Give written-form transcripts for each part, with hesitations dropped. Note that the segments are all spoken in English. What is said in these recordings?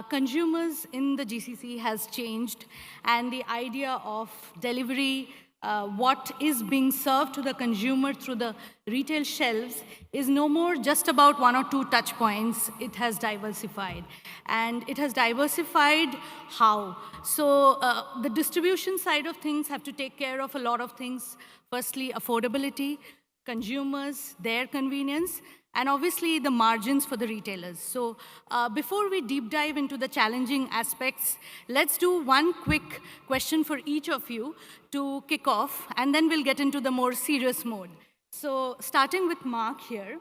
consumers in the GCC has changed, and the idea of delivery, what is being served to the consumer through the retail shelves is no more just about 1 or 2 touch points. It has diversified. And it has diversified how? So the distribution side of things have to take care of a lot of things. Firstly, affordability, consumers, their convenience, and obviously the margins for the retailers. So before we deep dive into the challenging aspects, let's do one quick question for each of you to kick off, and then we'll get into the more serious mode. So starting with Mark here,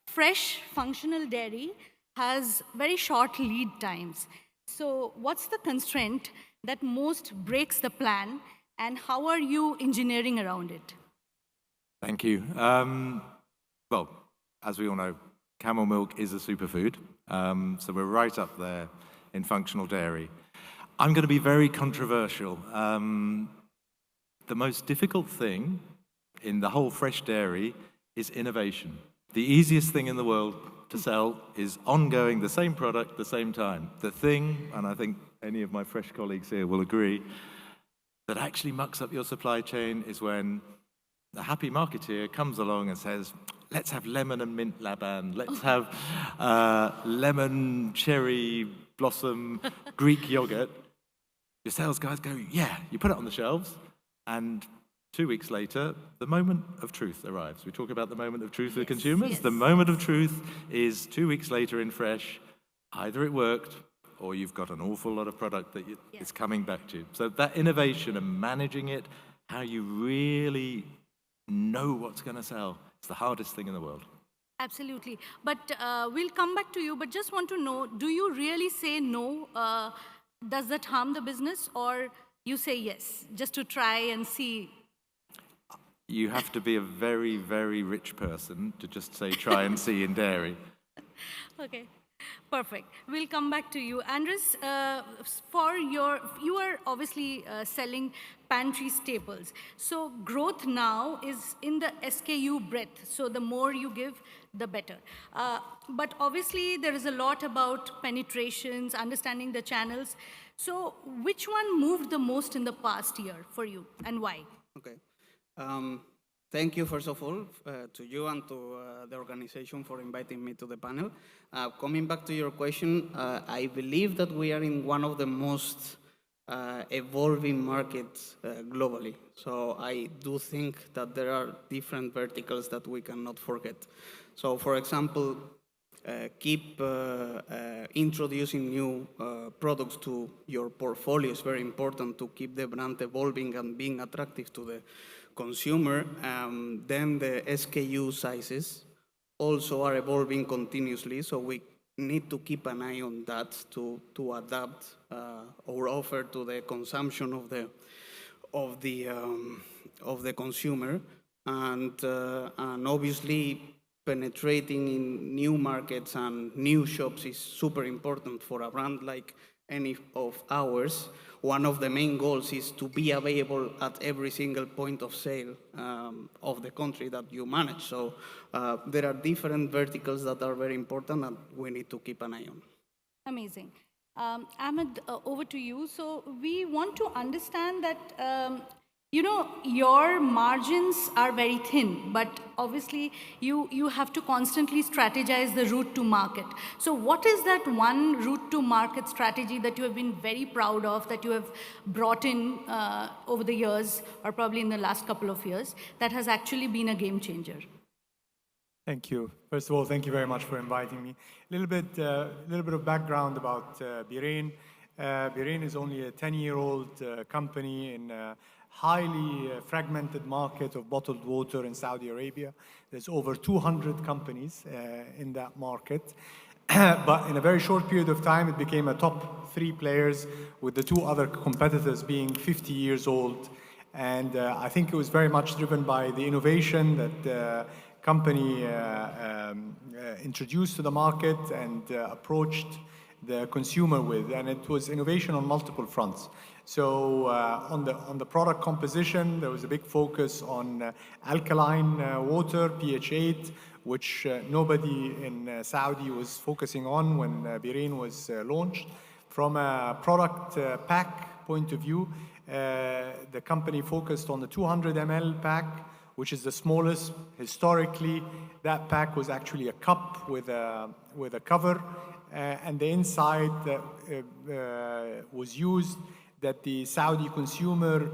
fresh functional dairy has very short lead times. So what's the constraint that most breaks the plan, and how are you engineering around it? Thank you. Well, as we all know, camel milk is a superfood, so we're right up there in functional dairy. I'm going to be very controversial. The most difficult thing in the whole fresh dairy is innovation. The easiest thing in the world to sell is ongoing the same product, the same time. The thing, and I think any of my fresh colleagues here will agree, that actually mucks up your supply chain is when the happy marketeer comes along and says, let's have lemon and mint laban, let's have lemon, cherry, blossom, Greek yogurt. Your sales guys go, yeah, you put it on the shelves, and 2 weeks later, the moment of truth arrives. We talk about the moment of truth with consumers. Yes. The moment of truth is 2 weeks later in fresh. Either it worked, or you've got an awful lot of product that is coming back to you. So that innovation and managing it, how you really know what's going to sell, it's the hardest thing in the world. Absolutely. But we'll come back to you, but just want to know, do you really say no? Does that harm the business, or you say yes, just to try and see? You have to be a very, very rich person to just say try and see in dairy. Okay. Perfect. We'll come back to you. Andres, you are obviously selling pantry staples. So growth now is in the SKU breadth. So the more you give, the better. But obviously there is a lot about penetrations, understanding the channels. So which one moved the most in the past year for you, and why? Okay. Thank you, first of all, to you and to the organization for inviting me to the panel. Coming back to your question, I believe that we are in one of the most evolving markets globally. So I do think that there are different verticals that we cannot forget. So, for example, keep introducing new products to your portfolio is very important to keep the brand evolving and being attractive to the consumer. Then the SKU sizes also are evolving continuously, so we need to keep an eye on that to adapt our offer to the consumption of the consumer, and obviously penetrating in new markets and new shops is super important for a brand like any of ours. One of the main goals is to be available at every single point of sale of the country that you manage. So there are different verticals that are very important and we need to keep an eye on. Amazing. Ahmed, over to you. So we want to understand that your margins are very thin, but obviously you have to constantly strategize the route to market. So what is that one route to market strategy that you have been very proud of, that you have brought in over the years, or probably in the last couple of years, that has actually been a game changer? Thank you. First of all, thank you very much for inviting me. A little bit of background about Berain. Berain is only a 10-year-old company in highly fragmented market of bottled water in Saudi Arabia. There's over 200 companies in that market. But in a very short period of time, it became a top 3 players, with the 2 other competitors being 50 years old. And I think it was very much driven by the innovation that the company introduced to the market and approached the consumer with, and it was innovation on multiple fronts. So on the product composition, there was a big focus on alkaline water, pH 8, which nobody in Saudi was focusing on when Berain was launched. From a product pack point of view, the company focused on the 200 ml pack, which is the smallest. Historically, that pack was actually a cup with a cover, and the inside was used that the Saudi consumer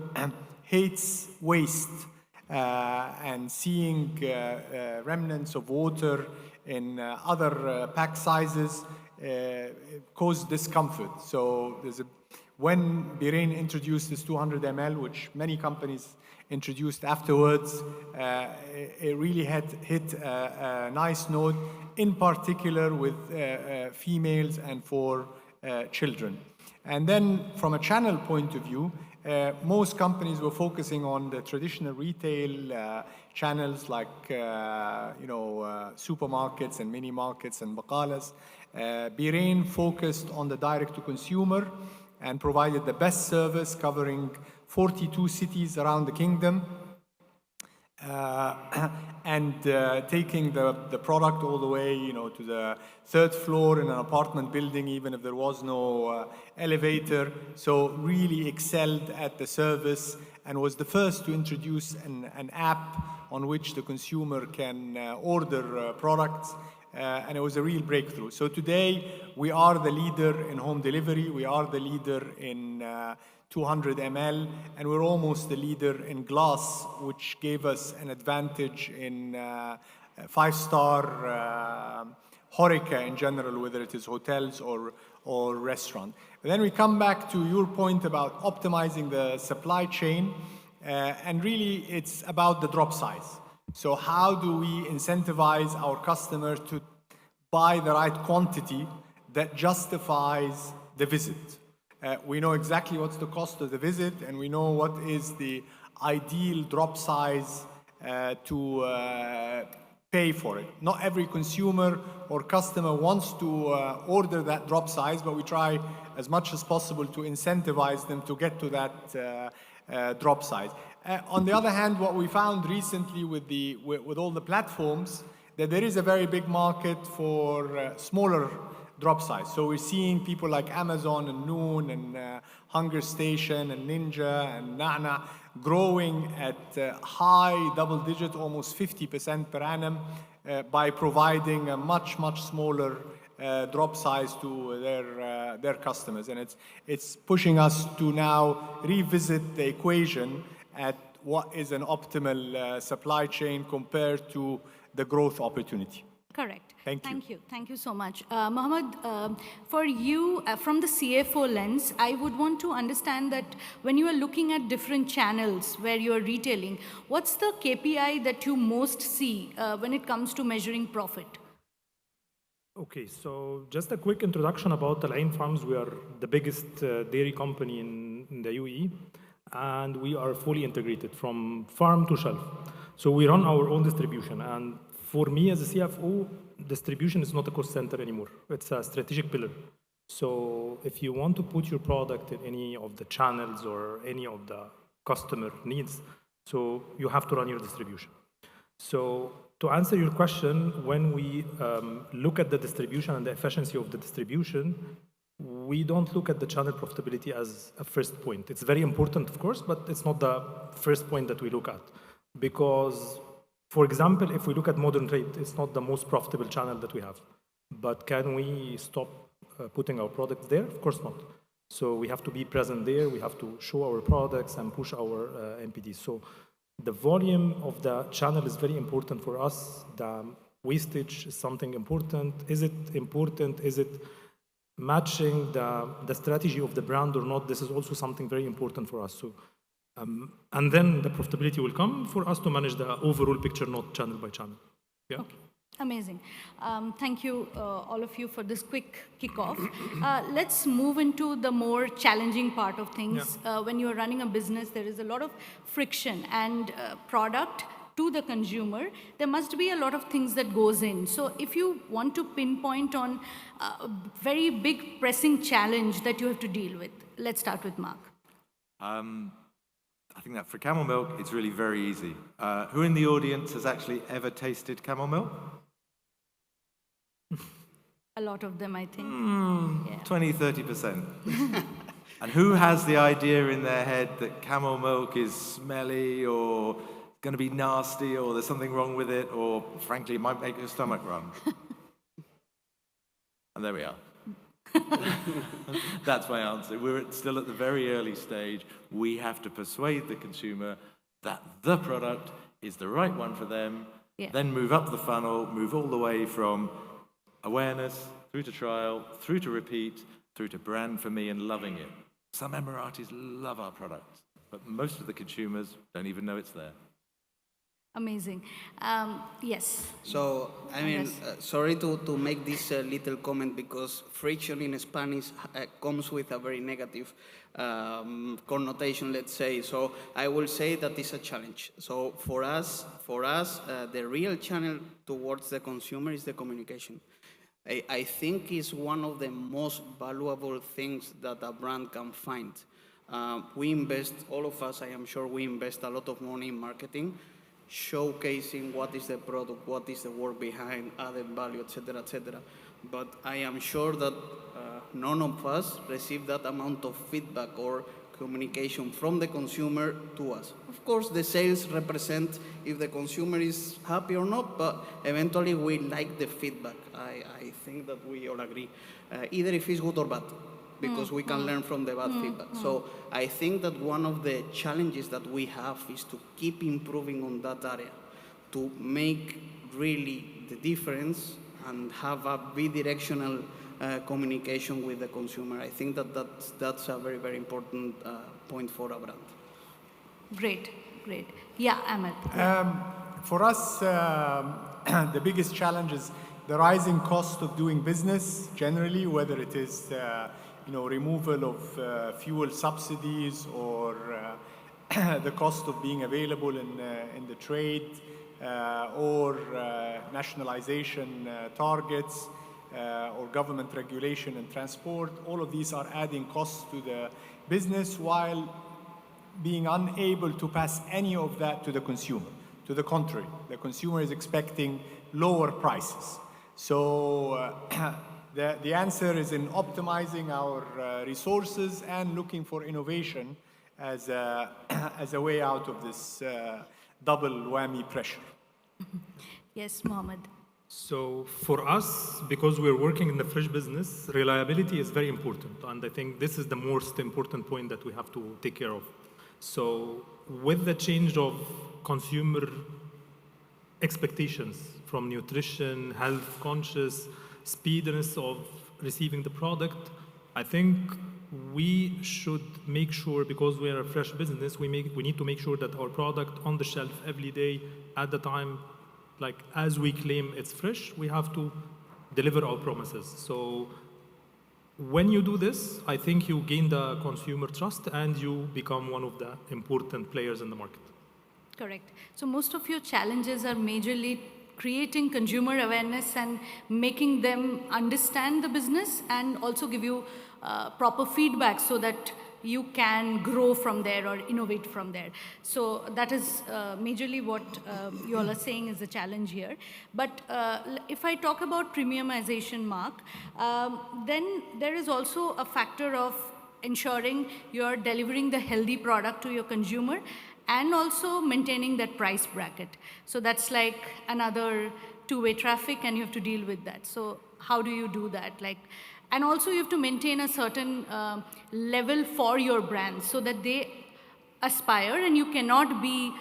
hates waste, and seeing remnants of water in other pack sizes caused discomfort. So when Berain introduced this 200 ml, which many companies introduced afterwards, it really hit a nice note, in particular with females and for children. And then from a channel point of view, most companies were focusing on the traditional retail channels like supermarkets and mini markets and baqalas. Berain focused on the direct-to-consumer and provided the best service, covering 42 cities around the kingdom, and taking the product all the way, to the third floor in an apartment building, even if there was no elevator. So really excelled at the service and was the first to introduce an app on which the consumer can order products. And it was a real breakthrough. So today, we are the leader in home delivery. We are the leader in 200 ml, and we're almost the leader in glass, which gave us an advantage in five-star HoReCa in general, whether it is hotels or restaurant. But then we come back to your point about optimizing the supply chain, and really it's about the drop size. So how do we incentivize our customer to buy the right quantity that justifies the visit? We know exactly what's the cost of the visit, and we know what is the ideal drop size to pay for it. Not every consumer or customer wants to order that drop size, but we try as much as possible to incentivize them to get to that drop size. On the other hand, what we found recently with all the platforms, that there is a very big market for smaller drop size. So we're seeing people like Amazon and Noon and Hunger Station and Ninja and Nana growing at high double digit, almost 50% per annum, by providing a much, much smaller drop size to their customers. And it's pushing us to now revisit the equation at what is an optimal supply chain compared to the growth opportunity. Correct. Thank you. Thank you so much. Mohamad, for you, from the CFO lens, I would want to understand that when you are looking at different channels where you are retailing, what's the KPI that you most see when it comes to measuring profit? Okay, so just a quick introduction about Ain Farms. We are the biggest dairy company in the UAE, and we are fully integrated from farm to shelf. So we run our own distribution, and for me as a CFO, distribution is not a cost center anymore. It's a strategic pillar. So if you want to put your product in any of the channels or any of the customer needs, so you have to run your distribution. So to answer your question, when we look at the distribution and the efficiency of the distribution, we don't look at the channel profitability as a first point. It's very important, of course, but it's not the first point that we look at. Because, for example, if we look at modern trade, it's not the most profitable channel that we have. But can we stop putting our products there? Of course not. So we have to be present there. We have to show our products and push our NPDs. So the volume of the channel is very important for us. The wastage is something important. Is it important? Is it matching the strategy of the brand or not? This is also something very important for us. So, and then the profitability will come for us to manage the overall picture, not channel by channel. Yeah. Okay. Amazing. Thank you, all of you, for this quick kickoff. Let's move into the more challenging part of things. Yeah. When you're running a business, there is a lot of friction, and product to the consumer, there must be a lot of things that goes in. So if you want to pinpoint on a very big pressing challenge that you have to deal with, let's start with Mark. I think that for camel milk, it's really very easy. Who in the audience has actually ever tasted camel milk? A lot of them, I think. 20, 30%. And who has the idea in their head that camel milk is smelly or going to be nasty or there's something wrong with it or, frankly, it might make your stomach run? And there we are. That's my answer. We're still at the very early stage. We have to persuade the consumer that the product is the right one for them, then move up the funnel, move all the way from awareness, through to trial, through to repeat, through to brand for me and loving it. Some Emiratis love our products, but most of the consumers don't even know it's there. Amazing. Yes. So, I mean, sorry to make this little comment because friction in Spanish comes with a very negative connotation, let's say. So I will say that it's a challenge. So for us, the real channel towards the consumer is the communication. I think it's one of the most valuable things that a brand can find. We invest, all of us, I am sure we invest a lot of money in marketing, showcasing what is the product, what is the work behind, added value, etc., etc. But I am sure that none of us receive that amount of feedback or communication from the consumer to us. Of course, the sales represent if the consumer is happy or not, but eventually we like the feedback. I think that we all agree, either if it's good or bad, because we can learn from the bad feedback. So I think that one of the challenges that we have is to keep improving on that area, to make really the difference and have a bidirectional communication with the consumer. I think that that's a very, very important point for a brand. Great. Yeah, Ahmed. For us, the biggest challenge is the rising cost of doing business generally, whether it is removal of fuel subsidies or the cost of being available in the trade or nationalization targets or government regulation and transport. All of these are adding costs to the business while being unable to pass any of that to the consumer. To the contrary, the consumer is expecting lower prices. So the answer is in optimizing our resources and looking for innovation as a way out of this double whammy pressure. Yes, Mohamad. So for us, because we're working in the fresh business, reliability is very important. And I think this is the most important point that we have to take care of. So with the change of consumer expectations from nutrition, health conscious, speediness of receiving the product, I think we should make sure, because we are a fresh business, we need to make sure that our product on the shelf every day at the time, like as we claim it's fresh, we have to deliver our promises. So when you do this, I think you gain the consumer trust and you become one of the important players in the market. Correct. So most of your challenges are majorly creating consumer awareness and making them understand the business and also give you proper feedback so that you can grow from there or innovate from there. So that is majorly what you all are saying is the challenge here. But if I talk about premiumization, Mark, then there is also a factor of ensuring you're delivering the healthy product to your consumer and also maintaining that price bracket. So that's like another two-way traffic and you have to deal with that. So how do you do that? And also you have to maintain a certain level for your brand so that they aspire and you cannot be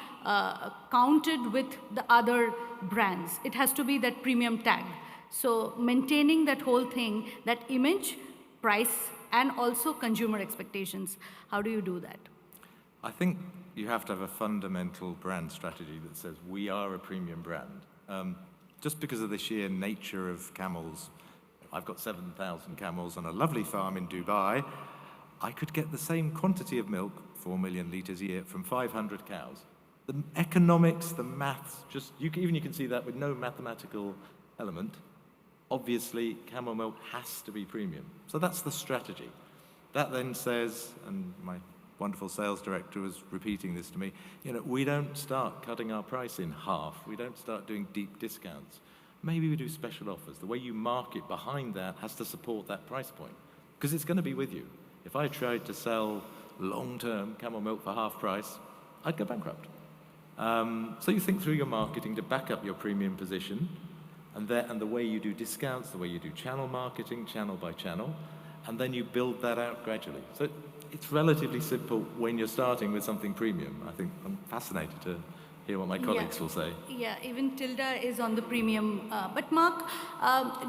counted with the other brands. It has to be that premium tag. So maintaining that whole thing, that image, price, and also consumer expectations. How do you do that? I think you have to have a fundamental brand strategy that says we are a premium brand. Just because of the sheer nature of camels, I've got 7,000 camels on a lovely farm in Dubai. I could get the same quantity of milk, 4 million litres a year, from 500 cows. The economics, the maths, just you can see that with no mathematical element. Obviously, camel milk has to be premium. So that's the strategy. That then says, and my wonderful sales director was repeating this to me, we don't start cutting our price in half. We don't start doing deep discounts. Maybe we do special offers. The way you market behind that has to support that price point, because it's going to be with you. If I tried to sell long-term camel milk for half price, I'd go bankrupt. So you think through your marketing to back up your premium position, and the way you do discounts, the way you do channel marketing, channel by channel, and then you build that out gradually. So it's relatively simple when you're starting with something premium. I think I'm fascinated to hear what my colleagues will say. Yeah, even Tilda is on the premium. But Mark,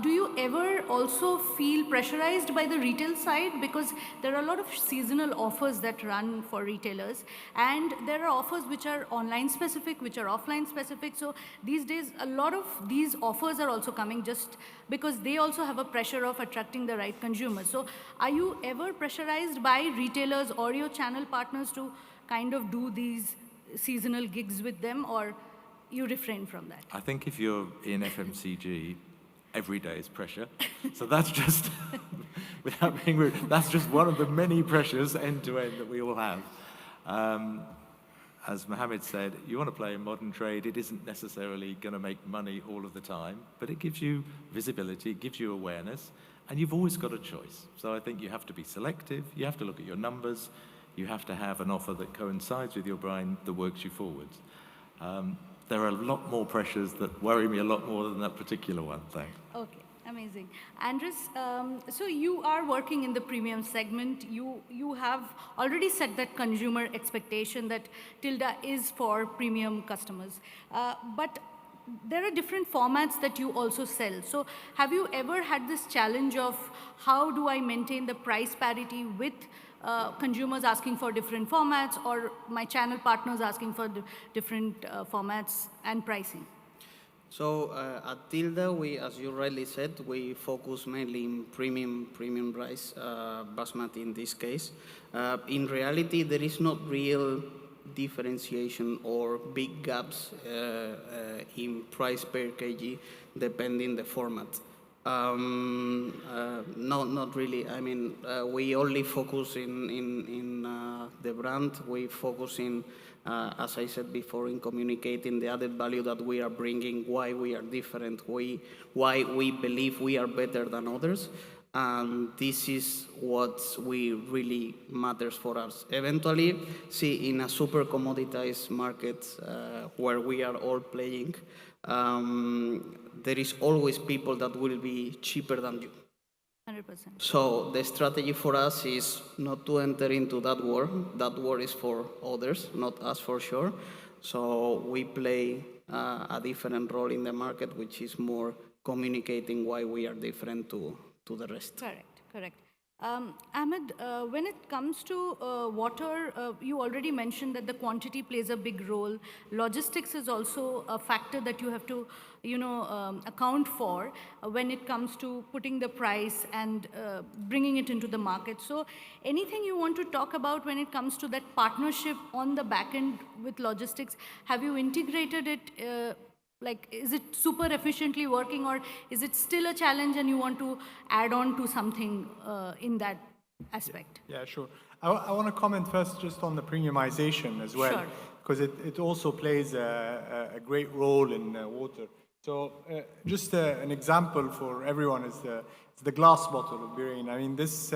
do you ever also feel pressurized by the retail side? Because there are a lot of seasonal offers that run for retailers, and there are offers which are online specific, which are offline specific. So these days, a lot of these offers are also coming just because they also have a pressure of attracting the right consumers. So are you ever pressurized by retailers or your channel partners to kind of do these seasonal gigs with them, or you refrain from that? I think if you're in FMCG, every day is pressure. So that's just, without being rude, that's just one of the many pressures end to end that we all have. As Mohammed said, you want to play in modern trade, it isn't necessarily going to make money all of the time, but it gives you visibility, it gives you awareness, and you've always got a choice. So I think you have to be selective, you have to look at your numbers, you have to have an offer that coincides with your brand that works you forwards. There are a lot more pressures that worry me a lot more than that particular one, thanks. Okay, amazing. Andres, so you are working in the premium segment. You have already set that consumer expectation that Tilda is for premium customers. But there are different formats that you also sell. So have you ever had this challenge of how do I maintain the price parity with consumers asking for different formats, or my channel partners asking for different formats and pricing? So at Tilda, as you rightly said, we focus mainly in premium rice, basmati in this case. In reality, there is not real differentiation or big gaps in price per kg depending the format. No, not really. I mean, we only focus in the brand. We focus in, as I said before, in communicating the added value that we are bringing, why we are different, why we believe we are better than others. And this is what really matters for us. Eventually, see, in a super commoditized market where we are all playing, there is always people that will be cheaper than you. 100%. So the strategy for us is not to enter into that war. That war is for others, not us for sure. So we play a different role in the market, which is more communicating why we are different to the rest. Correct. Ahmed, when it comes to water, you already mentioned that the quantity plays a big role. Logistics is also a factor that you have to, account for when it comes to putting the price and bringing it into the market. So anything you want to talk about when it comes to that partnership on the back end with logistics? Have you integrated it? Is it super efficiently working, or is it still a challenge and you want to add on to something in that aspect? Yeah, sure. I want to comment first just on the premiumization as well, because it also plays a great role in water. So just an example for everyone is the glass bottle of Berain. I mean, this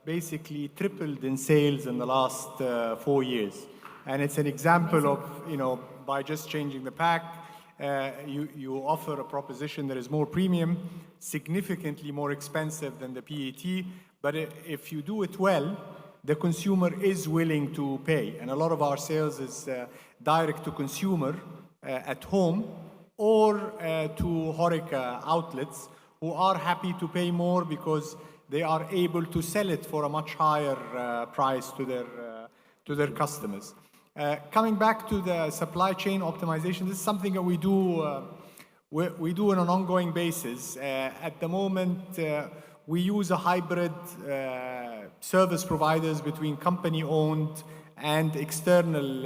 basically tripled in sales in the last 4 years. And it's an example of, by just changing the pack, you offer a proposition that is more premium, significantly more expensive than the PET, but if you do it well, the consumer is willing to pay. And a lot of our sales is direct to consumer at home or to HoReCa outlets who are happy to pay more because they are able to sell it for a much higher price to their customers. Coming back to the supply chain optimization, this is something that we do on an ongoing basis. At the moment, we use a hybrid service providers between company-owned and external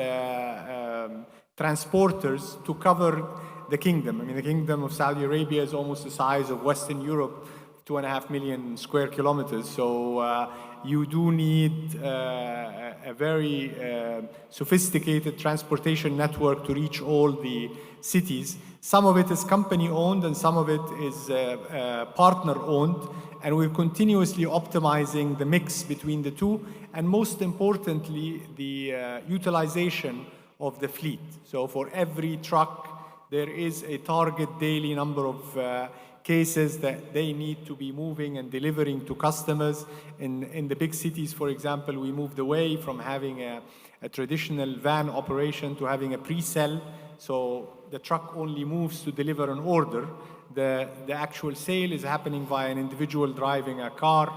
transporters to cover the kingdom. I mean, the kingdom of Saudi Arabia is almost the size of Western Europe, 2.5 million square kilometers. So you do need a very sophisticated transportation network to reach all the cities. Some of it is company-owned and some of it is partner-owned, and we're continuously optimizing the mix between the two, and most importantly, the utilization of the fleet. So for every truck, there is a target daily number of cases that they need to be moving and delivering to customers. In the big cities, for example, we moved away from having a traditional van operation to having a pre-sell. So the truck only moves to deliver an order. The actual sale is happening via an individual driving a car,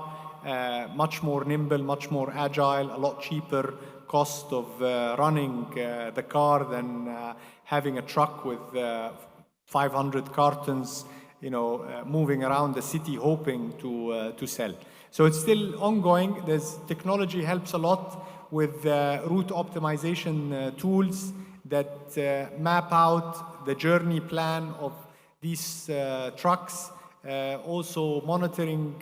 much more nimble, much more agile, a lot cheaper cost of running the car than having a truck with 500 cartons, moving around the city hoping to sell. So it's still ongoing. Technology helps a lot with route optimization tools that map out the journey plan of these trucks, also monitoring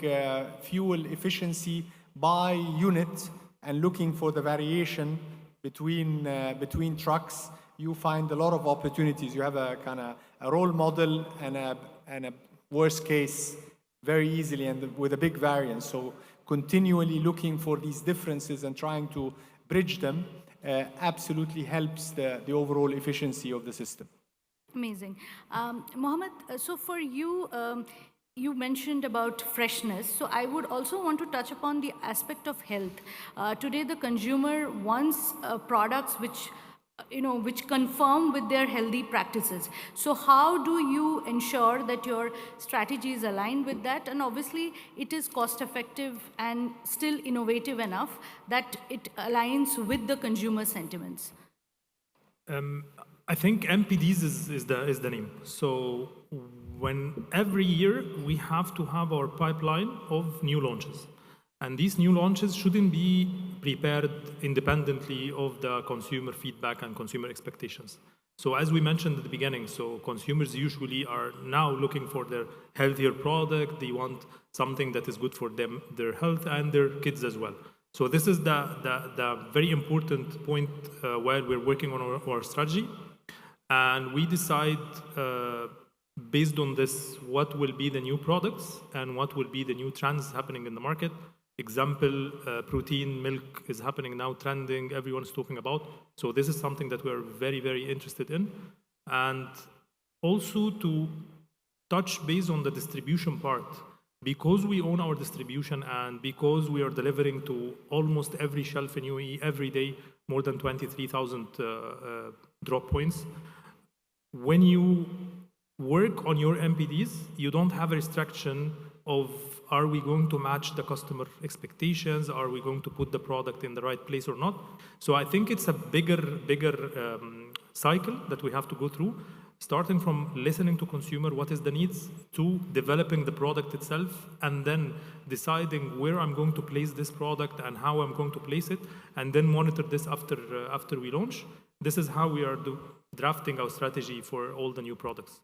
fuel efficiency by unit and looking for the variation between trucks. You find a lot of opportunities. You have a kind of a role model and a worst case very easily and with a big variance. So continually looking for these differences and trying to bridge them absolutely helps the overall efficiency of the system. Amazing. Mohamad, so for you, you mentioned about freshness. So I would also want to touch upon the aspect of health. Today, the consumer wants products which confirm with their healthy practices. So how do you ensure that your strategy is aligned with that? And obviously, it is cost effective and still innovative enough that it aligns with the consumer sentiments. I think MPDs is the name. So when every year we have to have our pipeline of new launches. And these new launches shouldn't be prepared independently of the consumer feedback and consumer expectations. So as we mentioned at the beginning, so consumers usually are now looking for their healthier product. They want something that is good for them, their health, and their kids as well. So this is the very important point while we're working on our strategy. And we decide based on this, what will be the new products and what will be the new trends happening in the market. Example, protein milk is happening now, trending, everyone's talking about. So this is something that we're very, very interested in. And also to touch base on the distribution part, because we own our distribution and because we are delivering to almost every shelf in UAE every day, more than 23,000 drop points. When you work on your MPDs, you don't have a restriction of are we going to match the customer expectations? Are we going to put the product in the right place or not? So I think it's a bigger cycle that we have to go through, starting from listening to consumer, what is the needs, to developing the product itself, and then deciding where I'm going to place this product and how I'm going to place it, and then monitor this after we launch. This is how we are drafting our strategy for all the new products.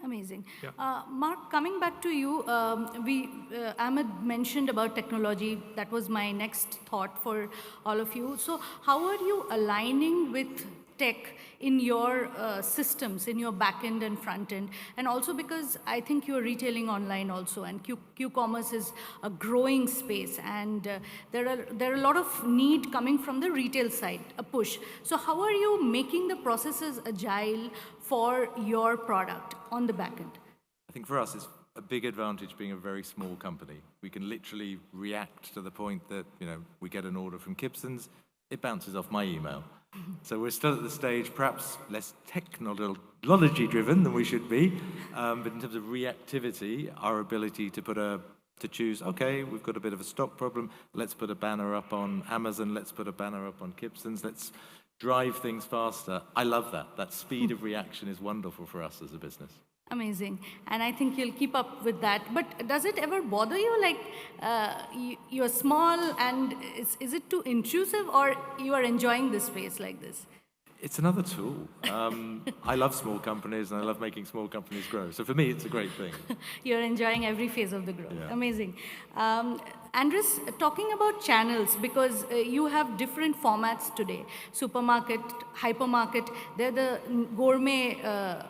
Amazing. Yeah. Mark, coming back to you, Ahmed mentioned about technology. That was my next thought for all of you. So how are you aligning with tech in your systems, in your back end and front end? And also because I think you're retailing online also, and Q-commerce is a growing space, and there are a lot of need coming from the retail side, a push. So how are you making the processes agile for your product on the back end? I think for us, it's a big advantage being a very small company. We can literally react to the point that, we get an order from Gibson's, it bounces off my email. So we're still at the stage, perhaps less technology-driven than we should be, but in terms of reactivity, our ability to choose, okay, we've got a bit of a stock problem, let's put a banner up on Amazon, let's put a banner up on Gibson's, let's drive things faster. I love that. That speed of reaction is wonderful for us as a business. Amazing. And I think you'll keep up with that. But does it ever bother you, like you're small and is it too intrusive, or you are enjoying this space like this? It's another tool. I love small companies and I love making small companies grow. So for me, it's a great thing. You're enjoying every phase of the growth. Yeah. Amazing. Andres, talking about channels, because you have different formats today. Supermarket, hypermarket, they're the gourmet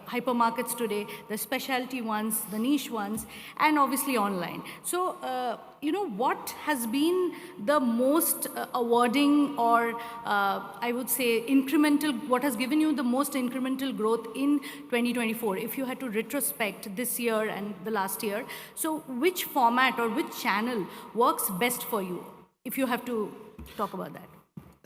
hypermarkets today, the specialty ones, the niche ones, and obviously online. So, what has been the most awarding or I would say incremental, what has given you the most incremental growth in 2024, if you had to retrospect this year and the last year? So which format or which channel works best for you, if you have to talk about that?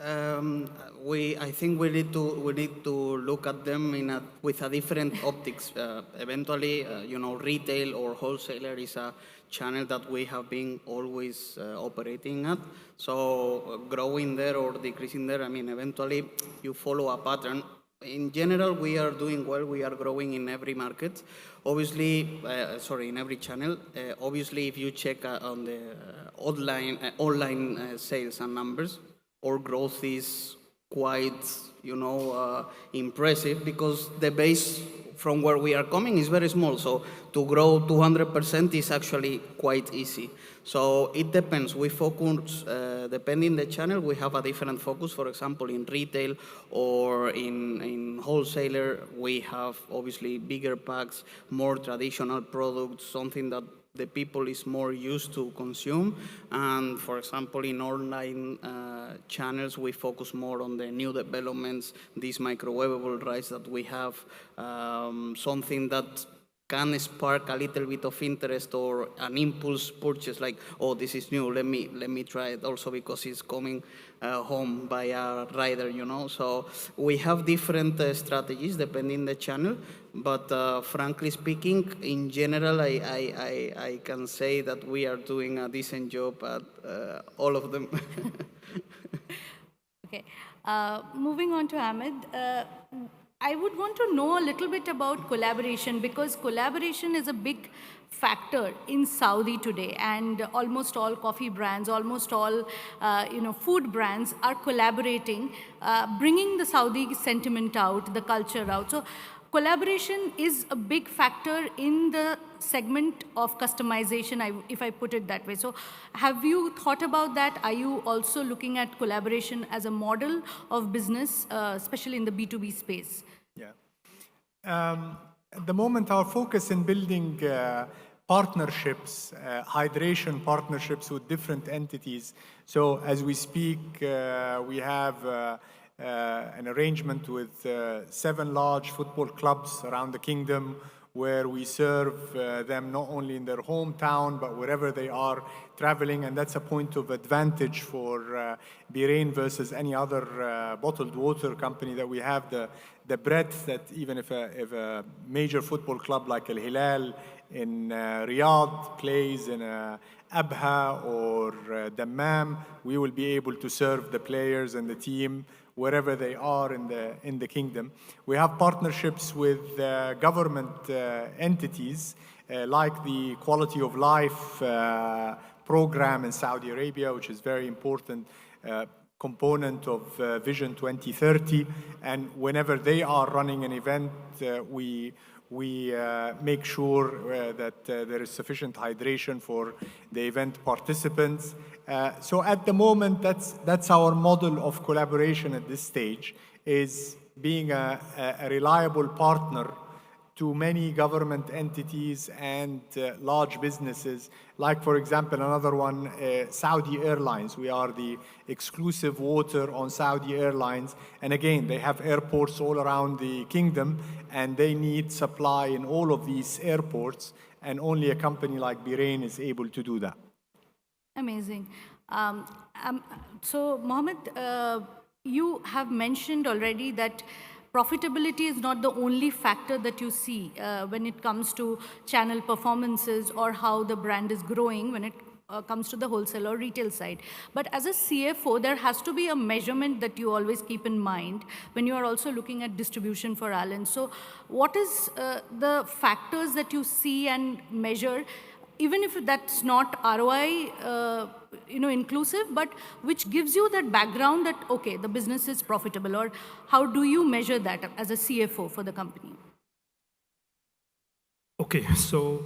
I think we need to look at them with a different optics. Eventually, retail or wholesaler is a channel that we have been always operating at. So growing there or decreasing there, I mean, eventually you follow a pattern. In general, we are doing well. We are growing in every market. Obviously, in every channel. Obviously, if you check on the online sales and numbers, our growth is quite, impressive because the base from where we are coming is very small. So to grow 200% is actually quite easy. So it depends. We focus, depending the channel, we have a different focus. For example, in retail or in wholesaler, we have obviously bigger packs, more traditional products, something that the people is more used to consume. And for example, in online channels, we focus more on the new developments, these microwavable rice that we have, something that can spark a little bit of interest or an impulse purchase, like, oh, this is new, let me try it also because it's coming home by a rider, So we have different strategies depending the channel, but frankly speaking, in general, I can say that we are doing a decent job at all of them. Okay. Moving on to Ahmed. I would want to know a little bit about collaboration, because collaboration is a big factor in Saudi today, and almost all coffee brands, almost all food brands are collaborating, bringing the Saudi sentiment out, the culture out. So collaboration is a big factor in the segment of customization, if I put it that way. So have you thought about that? Are you also looking at collaboration as a model of business, especially in the B2B space? Yeah. At the moment, our focus in building partnerships, hydration partnerships with different entities. So as we speak, we have an arrangement with 7 large football clubs around the kingdom, where we serve them not only in their hometown, but wherever they are traveling. And that's a point of advantage for Berain versus any other bottled water company, that we have the breadth that even if a major football club like Al Hilal in Riyadh plays in Abha or Dammam, we will be able to serve the players and the team wherever they are in the kingdom. We have partnerships with government entities, like the Quality of Life program in Saudi Arabia, which is very important component of Vision 2030. And whenever they are running an event, we make sure that there is sufficient hydration for the event participants. So at the moment, that's our model of collaboration at this stage, is being a reliable partner to many government entities and large businesses. Like, for example, another one, Saudi Airlines. We are the exclusive water on Saudi Airlines. And again, they have airports all around the kingdom, and they need supply in all of these airports. And only a company like Berain is able to do that. Amazing. So, Mohammed, you have mentioned already that profitability is not the only factor that you see when it comes to channel performances or how the brand is growing when it comes to the wholesale or retail side. But as a CFO, there has to be a measurement that you always keep in mind when you are also looking at distribution for Allen. So what is the factors that you see and measure even if that's not ROI, inclusive, but which gives you that background that, okay, the business is profitable? Or how do you measure that as a CFO for the company? Okay, so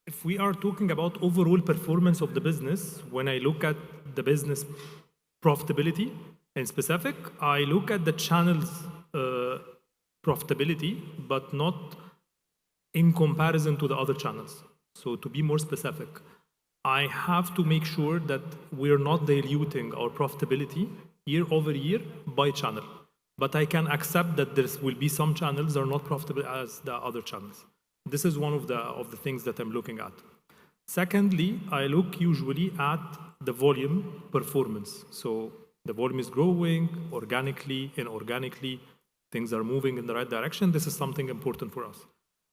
if we are talking about overall performance of the business, when I look at the business profitability in specific, I look at the channel's profitability, but not in comparison to the other channels. So to be more specific, I have to make sure that we're not diluting our profitability year over year by channel. But I can accept that there will be some channels that are not profitable as the other channels. This is one of the things that I'm looking at. Secondly, I look usually at the volume performance. So the volume is growing organically, inorganically, things are moving in the right direction. This is something important for us.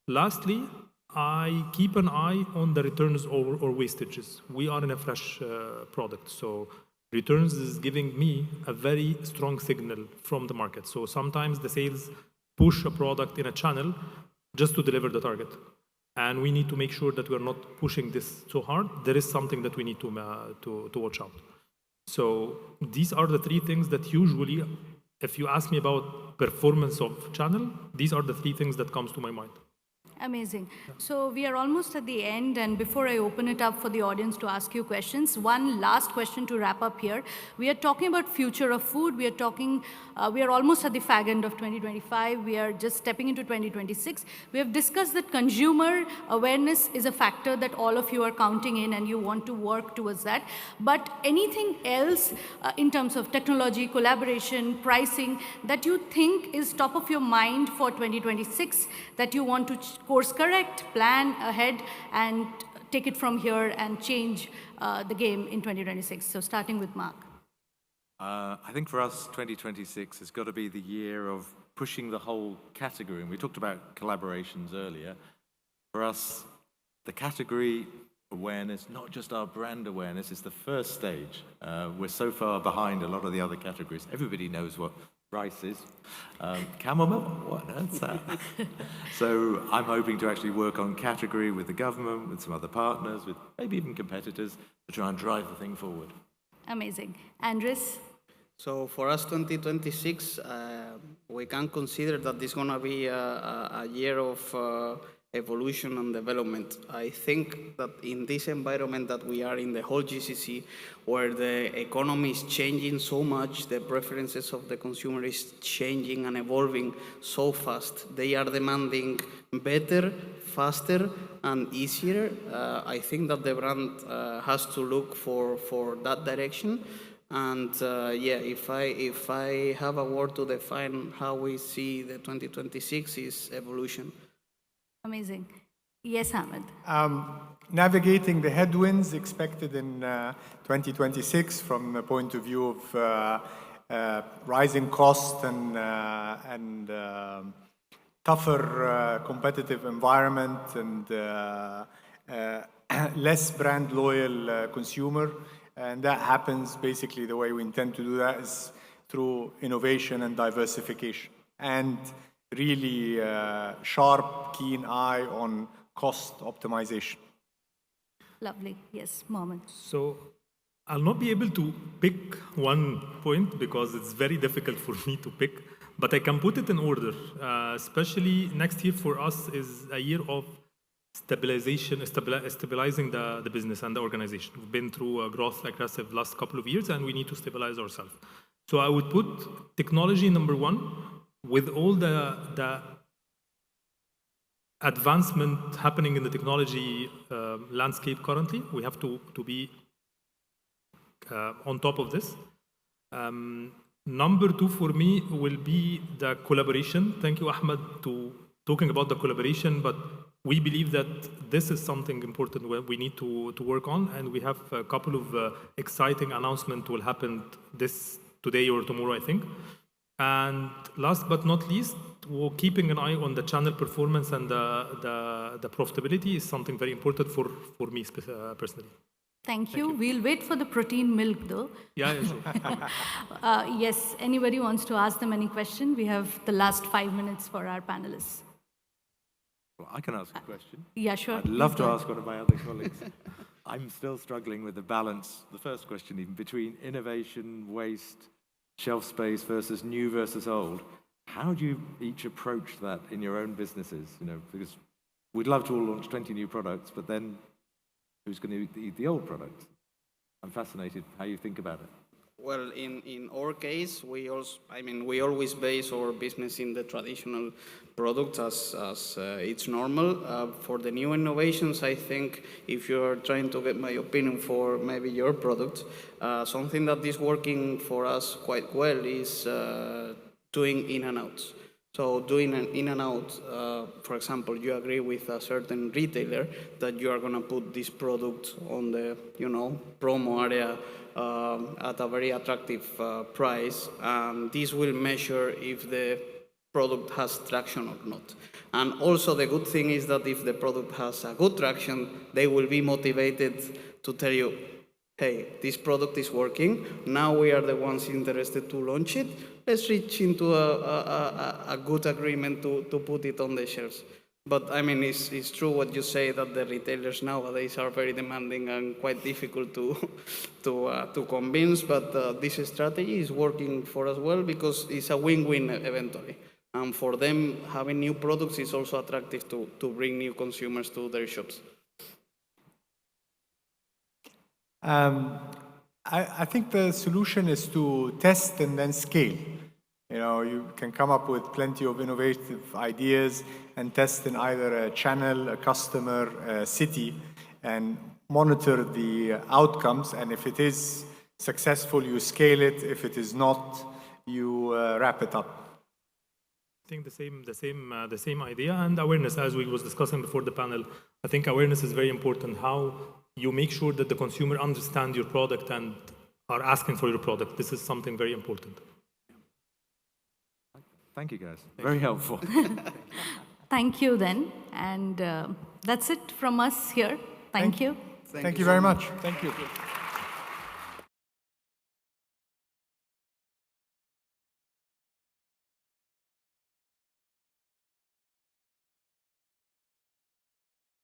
Lastly, I keep an eye on the returns or wastages. We are in a fresh product, so returns is giving me a very strong signal from the market. So sometimes the sales push a product in a channel just to deliver the target. And we need to make sure that we're not pushing this so hard. There is something that we need to watch out. So these are the three things that usually, if you ask me about performance of channel, these are the three things that comes to my mind. Amazing. So we are almost at the end, and before I open it up for the audience to ask you questions, one last question to wrap up here. We are talking about future of food. We are almost at the fag end of 2025. We are just stepping into 2026. We have discussed that consumer awareness is a factor that all of you are counting in, and you want to work towards that. But anything else in terms of technology, collaboration, pricing that you think is top of your mind for 2026 that you want to course correct, plan ahead, and take it from here and change the game in 2026? So starting with Mark. I think for us, 2026 has got to be the year of pushing the whole category. And we talked about collaborations earlier. For us, the category awareness, not just our brand awareness, is the first stage. We're so far behind a lot of the other categories. Everybody knows what rice is. Camel milk? What? That's that. So I'm hoping to actually work on category with the government, with some other partners, with maybe even competitors, to try and drive the thing forward. Amazing. Andres? So for us, 2026, we can consider that this is going to be a year of evolution and development. I think that in this environment that we are in, the whole GCC, where the economy is changing so much, the preferences of the consumer is changing and evolving so fast. They are demanding better, faster, and easier. I think that the brand has to look for that direction. And if I have a word to define how we see the 2026 is evolution. Amazing. Yes, Ahmed. Navigating the headwinds expected in 2026 from the point of view of rising cost and tougher competitive environment and less brand loyal consumer. And that happens basically the way we intend to do that is through innovation and diversification. And really sharp, keen eye on cost optimization. Lovely. Yes, Mohamad. So I'll not be able to pick one point because it's very difficult for me to pick, but I can put it in order. Especially next year for us is a year of stabilizing the business and the organization. We've been through a growth aggressive last couple of years, and we need to stabilize ourselves. So I would put technology number one. With all the advancement happening in the technology landscape currently, we have to be on top of this. Number two for me will be the collaboration. Thank you, Ahmed, to talking about the collaboration, but we believe that this is something important where we need to work on, and we have a couple of exciting announcements will happen today or tomorrow, I think. And last but not least, we're keeping an eye on the channel performance and the profitability is something very important for me personally. Thank you. We'll wait for the protein milk though. Yeah, sure. Yes, anybody wants to ask them any question? We have the last 5 minutes for our panelists. Well, I can ask a question. Yeah, sure. I'd love Please to go ask one of my other colleagues. I'm still struggling with the balance, the first question even, between innovation, waste, shelf space versus new versus old. How do you each approach that in your own businesses? You know, because we'd love to all launch 20 new products, but then who's going to eat the old products? I'm fascinated how you think about it. Well, in our case, we also, I mean, we always base our business in the traditional products as it's normal. For the new innovations, I think if you're trying to get my opinion for maybe your product, something that is working for us quite well is doing in and outs. So doing an in and out, for example, you agree with a certain retailer that you are going to put this product on the, promo area at a very attractive price, and this will measure if the product has traction or not. And also the good thing is that if the product has a good traction, they will be motivated to tell you, hey, this product is working, now we are the ones interested to launch it, let's reach into a good agreement to put it on the shelves. But I mean, it's true what you say, that the retailers nowadays are very demanding and quite difficult to convince, but this strategy is working for us well because it's a win-win eventually. And for them, having new products is also attractive to bring new consumers to their shops. I think the solution is to test and then scale. You know, you can come up with plenty of innovative ideas and test in either a channel, a customer, a city, and monitor the outcomes. And if it is successful, you scale it. If it is not, you wrap it up. I think the same idea and awareness, as we was discussing before the panel. I think awareness is very important. How you make sure that the consumer understand your product and are asking for your product. This is something very important. Thank you, guys. Very helpful. Thank you then. And that's it from us here. Thank you. Thank you very much. Thank you.